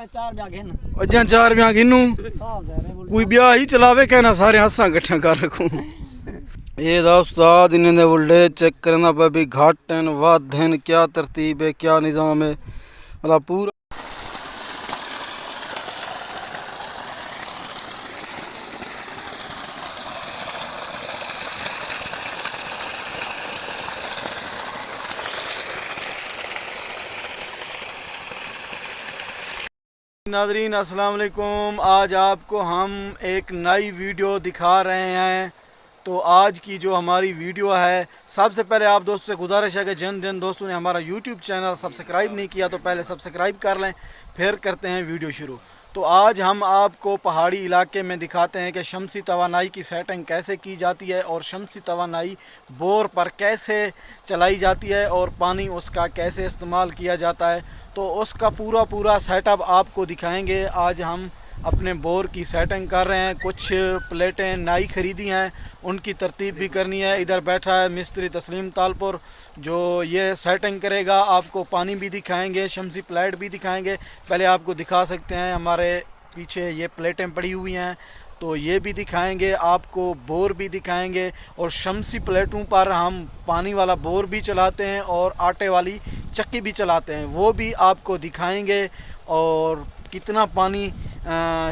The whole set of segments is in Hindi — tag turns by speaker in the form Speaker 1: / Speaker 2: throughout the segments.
Speaker 1: अज्जा 4 ब्याह गिनू कोई ब्याह ही चलावे कहना सारे हंसा कट्ठा कर रखूं। ये दा उस्ताद इन्हें दे बुल्डे चेक करना पे भी घाटन वादन क्या तरतीब है क्या निज़ाम है मतलब पूरा। नादरीन अस्सलाम वालेकुम, आज आपको हम एक नई वीडियो दिखा रहे हैं। तो आज की जो हमारी वीडियो है, सबसे पहले आप दोस्तों से गुजारिश है कि जिन दोस्तों ने हमारा यूट्यूब चैनल सब्सक्राइब नहीं किया तो पहले सब्सक्राइब कर लें, फिर करते हैं वीडियो शुरू। तो आज हम आपको पहाड़ी इलाके में दिखाते हैं कि शमसी तवानाई की सेटिंग कैसे की जाती है और शमसी तवानाई बोर पर कैसे चलाई जाती है और पानी उसका कैसे इस्तेमाल किया जाता है। तो उसका पूरा सेटअप आपको दिखाएंगे। आज हम अपने बोर की सेटिंग कर रहे हैं, कुछ प्लेटें नई ख़रीदी हैं उनकी तरतीब भी करनी है। इधर बैठा है मिस्त्री तस्लीम तालपुर जो ये सेटिंग करेगा। आपको पानी भी दिखाएंगे, शमसी प्लेट भी दिखाएंगे। पहले आपको दिखा सकते हैं हमारे पीछे ये प्लेटें पड़ी हुई हैं, तो ये भी दिखाएंगे, आपको बोर भी दिखाएंगे। और शमसी प्लेटों पर हम पानी वाला बोर भी चलाते हैं और आटे वाली चक्की भी चलाते हैं, वो भी आपको दिखाएंगे। और कितना पानी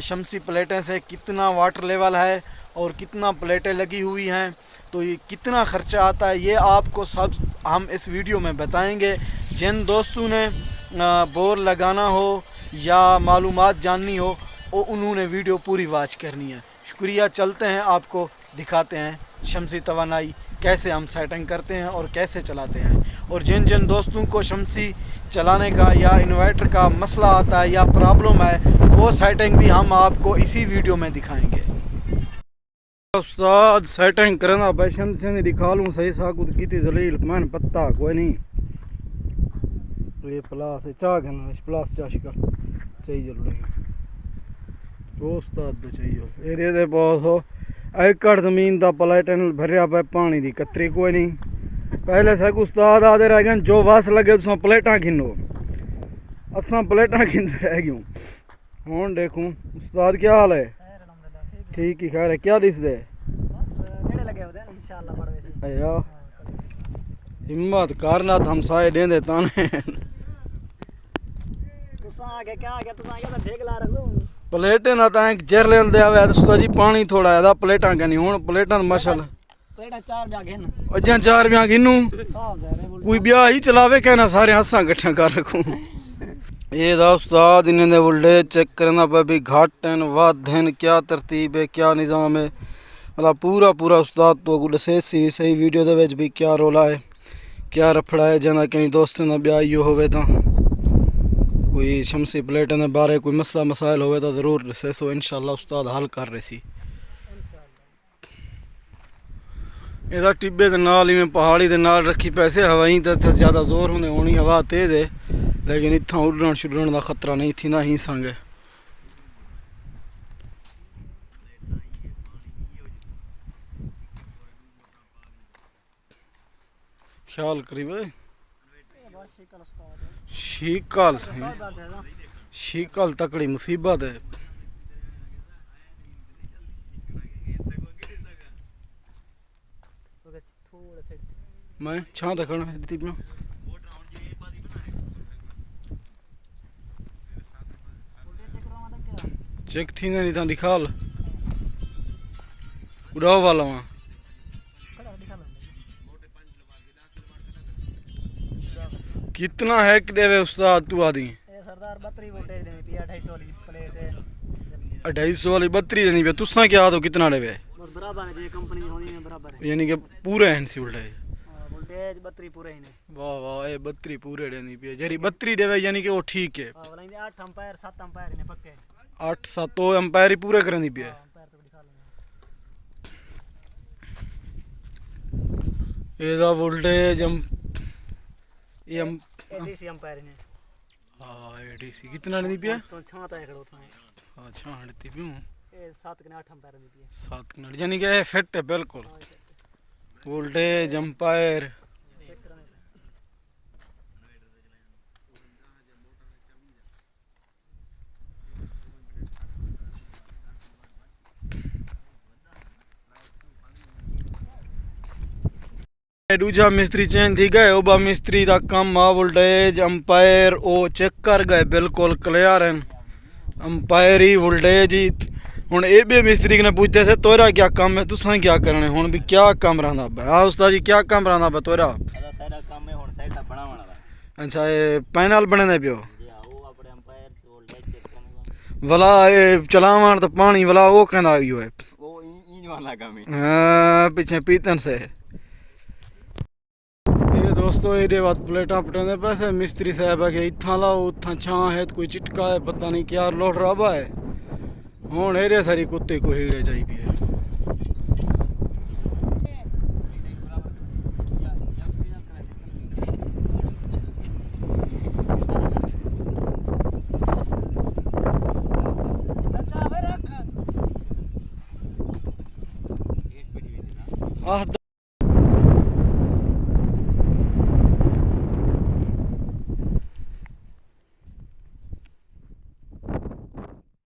Speaker 1: शमसी प्लेटें से कितना वाटर लेवल है और कितना प्लेटें लगी हुई हैं, तो ये कितना ख़र्चा आता है, ये आपको सब हम इस वीडियो में बताएंगे। जिन दोस्तों ने बोर लगाना हो या मालूमात जाननी हो वो उन्होंने वीडियो पूरी वॉच करनी है। शुक्रिया। चलते हैं, आपको दिखाते हैं शमसी तवानाई कैसे हम सेटिंग करते हैं और कैसे चलाते हैं। और जिन दोस्तों को शमसी चलाने का या इन्वर्टर का मसला आता है या प्रॉब्लम है, वो सेटिंग भी हम आपको इसी वीडियो में दिखाएंगे। उस्ताद सेटिंग करना भाई शमसी दिखा लूँ सही साकुत की जलील मन पत्ता कोई नहीं। ये प्लास है चाह घना प्लास चाह शिकल चाहिए जरूर उस्ताद तो चाहिए एरिया दे बहुत हो एकड़ जमीन का पलाटन भरिया पे पानी की कतरी कोई नहीं। पहले से उस्ताद आदे रह गए जो वस लगे तुम प्लेटा गिनो, असा प्लेटा गिनते रह गयूँ। हूँ देखूँ उस्ताद क्या हाल है? ठीक ही खैर है। क्या दिस दे हिम्मत करना हम साए देंदे ताने प्लेटें ना तां जर लेंदे आवे तो जी पानी थोड़ा है प्लेटां कनी हुण प्लेटां मशल अज्जा 4 ब्याह गिनू कोई ब्याह ही चलावे कहना सारे हंसा कट्ठा कर रखूं। ये दा उस्ताद इन्हें दे बुल्डे चेक करना पे भी घाटन वादन क्या तरतीब है क्या निज़ाम है मतलब पूरा उस्ताद तो दसे सही वीडियो दे विच भी क्या रोला है क्या रफड़ा है। जना कहीं दोस्तों का ब्याह इहो होवे तां कोई शमसी प्लेटें के बारे कोई मसला मसाइल होवे तो ज़रूर दसे सो इंशाअल्लाह उस्ताद हल कर रहे सी। इधर टिब्बे के नाल ही पहाड़ी के नाल रखी पैसे हवाई तो ज़्यादा जोर होने होनी हवा तेज़ है, लेकिन इतना उड़न छुड़न का खतरा नहीं थी ना ही संगे। ख्याल करी भाई शीकल सही शीकल तकड़ी मुसीबत है। मैं छां देखना चेक थी नहीं था दिखाल उड़ाव वाला वहाँ कितना है कि देवे उस्ताद तू आदि
Speaker 2: सरदार 32 वोल्टेज देनी पिया 250 वाली प्लेट है
Speaker 1: 250 वाली 32 देनी पिया तुसा क्या तो कितना देवे
Speaker 2: बस बराबर है जे कंपनी होनी है बराबर है
Speaker 1: यानी कि पूरे हैं सी वोल्टेज
Speaker 2: 32 पूरे ही ने।
Speaker 1: वाह वाह ये 32 पूरे देनी पिया जेरी 32 देवे यानी कि वो ठीक है।
Speaker 2: हां वाला 8 एम्पायर 7 एम्पायर ने पक्के
Speaker 1: 8 7 तो एम्पायर ही पूरे करनी पिया
Speaker 2: एम्पायर तो दिखा
Speaker 1: लेंगे। एदा वोल्टेज हम ये हम
Speaker 2: एडीसी एम्पायर ने
Speaker 1: हां एडीसी कितना देनी पिया
Speaker 2: तो छाता है खड़ो था
Speaker 1: हां छांटती पियो
Speaker 2: ए 7 के 8 एम्पायर देनी पिया
Speaker 1: 7 के यानी कि फिट है बिल्कुल वोल्टेज एम्पायर। दूजा मिस्त्री चेंज थी गए ओबा मिस्त्री का काम आ वोल्टेज अंपायर ओ चेक कर गए बिल्कुल क्लियर है अंपायर ही वोल्टेज ही हुन ए बे मिस्त्री ने पूछते से तोरा क्या काम है तुसा क्या करने हुन भी क्या काम रहा हाँ उस्ताद जी क्या काम रहा बा तोरा
Speaker 3: सारा काम है हुन साइड बनावण वाला
Speaker 1: अच्छा ये पैनल बने पियो
Speaker 3: जी हां वो अपने अंपायर वोल्टेज चेक करने
Speaker 1: भला ये चलावण तो पानी भला वो कहना आयो है
Speaker 3: वो इन वाला काम है
Speaker 1: हाँ पीछे पीतन से ये दोस्तों ये बात प्लेटा पटेंदे पैसे मिस्त्री साहब है कि इतना लाओ उतना छां है तो कोई चिटका है पता नहीं क्या लोट रहा है हुन एरे सारी कुत्ते को हीड़े चाहिए आह